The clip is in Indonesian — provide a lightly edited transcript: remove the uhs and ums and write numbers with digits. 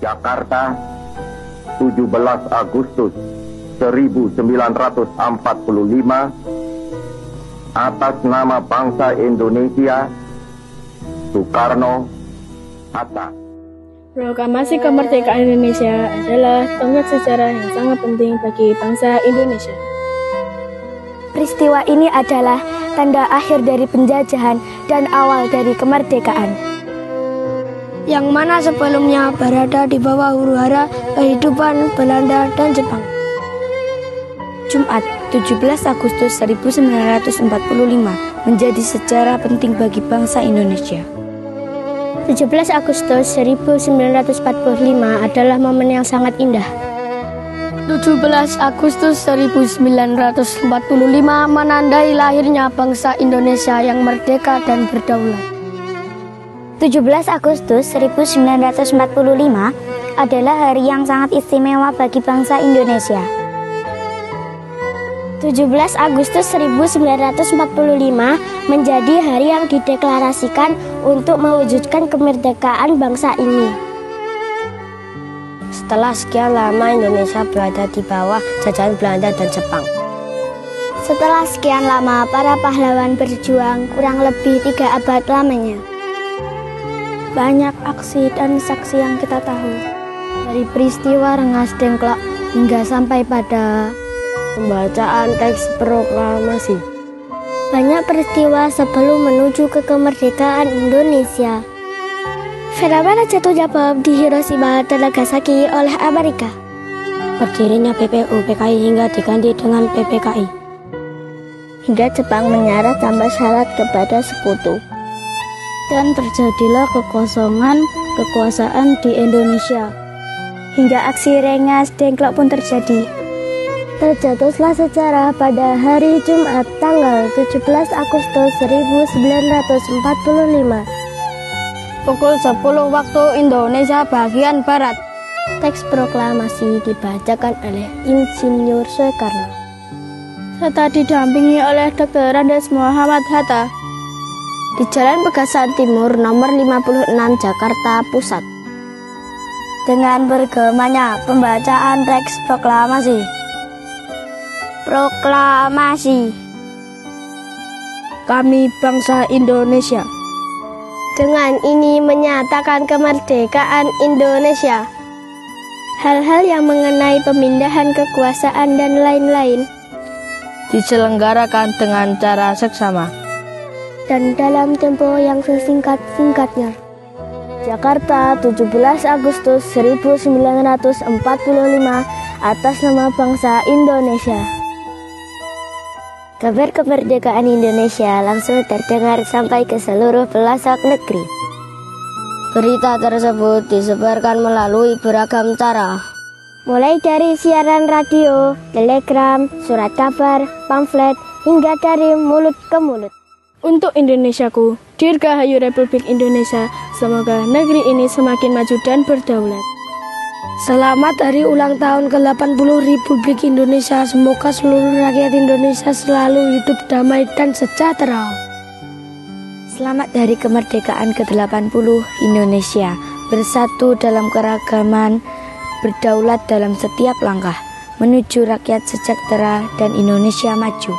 Jakarta, 17 Agustus 1945, atas nama bangsa Indonesia, Soekarno-Hatta. Proklamasi kemerdekaan Indonesia adalah tonggak sejarah yang sangat penting bagi bangsa Indonesia. Peristiwa ini adalah tanda akhir dari penjajahan dan awal dari kemerdekaan, yang mana sebelumnya berada di bawah huru-hara kehidupan Belanda dan Jepang. Jumat 17 Agustus 1945 menjadi sejarah penting bagi bangsa Indonesia. 17 Agustus 1945 adalah momen yang sangat indah. 17 Agustus 1945 menandai lahirnya bangsa Indonesia yang merdeka dan berdaulat. 17 Agustus 1945 adalah hari yang sangat istimewa bagi bangsa Indonesia. 17 Agustus 1945 menjadi hari yang dideklarasikan untuk mewujudkan kemerdekaan bangsa ini. Setelah sekian lama Indonesia berada di bawah jajahan Belanda dan Jepang. Setelah sekian lama para pahlawan berjuang kurang lebih 3 abad lamanya. Banyak aksi dan saksi yang kita tahu, dari peristiwa Rengas Dengklok hingga sampai pada pembacaan teks proklamasi. Banyak peristiwa sebelum menuju ke kemerdekaan Indonesia. Fenomena jatuhnya bom di Hiroshima dan Nagasaki oleh Amerika. Berdirinya PPU PKI hingga diganti dengan PPKI. Hingga Jepang menyeret tambah syarat kepada sekutu. Dan terjadilah kekosongan kekuasaan di Indonesia. Hingga aksi Rengas Dengklok pun terjadi. Tercetuslah sejarah pada hari Jumat tanggal 17 Agustus 1945. Pukul 10 waktu Indonesia bagian Barat. Teks proklamasi dibacakan oleh Insinyur Soekarno serta didampingi oleh Dr. Andes Muhammad Hatta di Jalan Pegasan Timur nomor 56 Jakarta Pusat. Dengan bergemanya pembacaan teks proklamasi. Proklamasi. Kami bangsa Indonesia. Dengan ini menyatakan kemerdekaan Indonesia. Hal-hal yang mengenai pemindahan kekuasaan dan lain-lain diselenggarakan dengan cara seksama dan dalam tempo yang sesingkat-singkatnya. Jakarta, 17 Agustus 1945 atas nama bangsa Indonesia. Kabar kemerdekaan Indonesia langsung terdengar sampai ke seluruh pelosok negeri. Berita tersebut disebarkan melalui beragam cara, mulai dari siaran radio, telegram, surat kabar, pamflet, hingga dari mulut ke mulut. Untuk Indonesiaku, Dirgahayu Republik Indonesia, semoga negeri ini semakin maju dan berdaulat. Selamat hari ulang tahun ke-80 Republik Indonesia. Semoga seluruh rakyat Indonesia selalu hidup damai dan sejahtera. Selamat hari kemerdekaan ke-80 Indonesia. Bersatu dalam keragaman, berdaulat dalam setiap langkah, menuju rakyat sejahtera dan Indonesia maju.